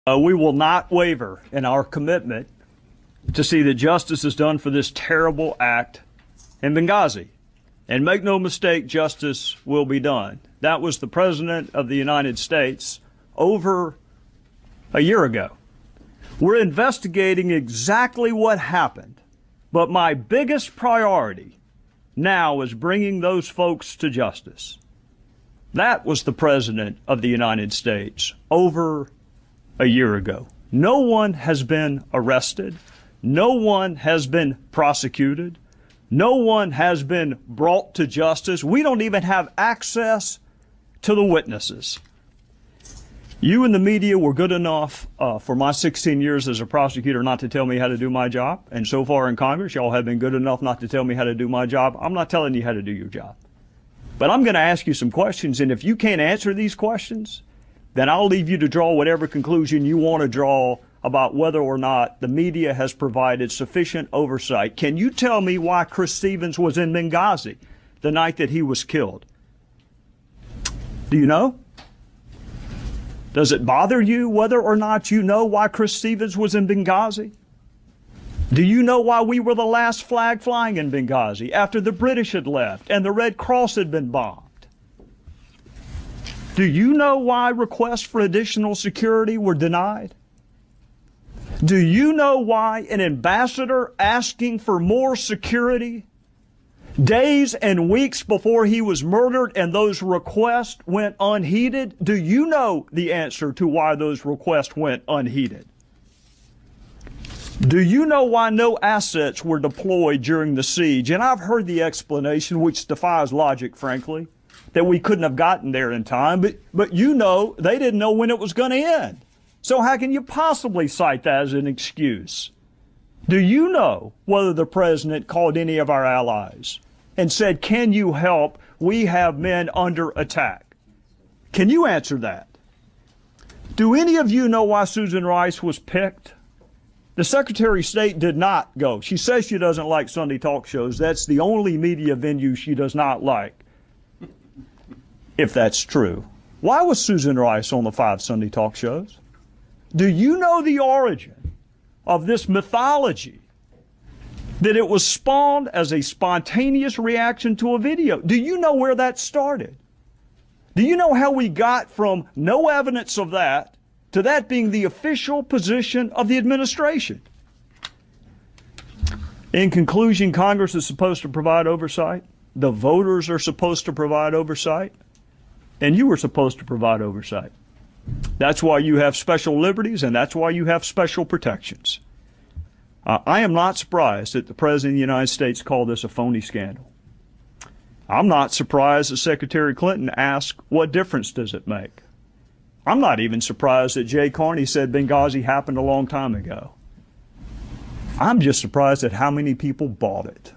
We will not waver in our commitment to see that justice is done for this terrible act in Benghazi. And make no mistake, justice will be done. That was the President of the United States over a year ago. We're investigating exactly what happened, but my biggest priority now is bringing those folks to justice. That was the President of the United States over a year ago. No one has been arrested. No one has been prosecuted. No one has been brought to justice. We don't even have access to the witnesses. You and the media were good enough for my 16 years as a prosecutor not to tell me how to do my job. And so far in Congress, y'all have been good enough not to tell me how to do my job. I'm not telling you how to do your job. But I'm going to ask you some questions, and if you can't answer these questions, then I'll leave you to draw whatever conclusion you want to draw about whether or not the media has provided sufficient oversight. Can you tell me why Chris Stevens was in Benghazi the night that he was killed? Do you know? Does it bother you whether or not you know why Chris Stevens was in Benghazi? Do you know why we were the last flag flying in Benghazi after the British had left and the Red Cross had been bombed? Do you know why requests for additional security were denied? Do you know why an ambassador asking for more security days and weeks before he was murdered and those requests went unheeded? Do you know the answer to why those requests went unheeded? Do you know why no assets were deployed during the siege? And I've heard the explanation, which defies logic, frankly, that we couldn't have gotten there in time, but you know they didn't know when it was going to end. So how can you possibly cite that as an excuse? Do you know whether the president called any of our allies and said, can you help? We have men under attack. Can you answer that? Do any of you know why Susan Rice was picked? The Secretary of State did not go. She says she doesn't like Sunday talk shows. That's the only media venue she does not like, if that's true. Why was Susan Rice on the 5 Sunday talk shows? Do you know the origin of this mythology that it was spawned as a spontaneous reaction to a video? Do you know where that started? Do you know how we got from no evidence of that to that being the official position of the administration? In conclusion, Congress is supposed to provide oversight. The voters are supposed to provide oversight. And you were supposed to provide oversight. That's why you have special liberties, and that's why you have special protections. I am not surprised that the President of the United States called this a phony scandal. I'm not surprised that Secretary Clinton asked, what difference does it make? I'm not even surprised that Jay Carney said Benghazi happened a long time ago. I'm just surprised at how many people bought it.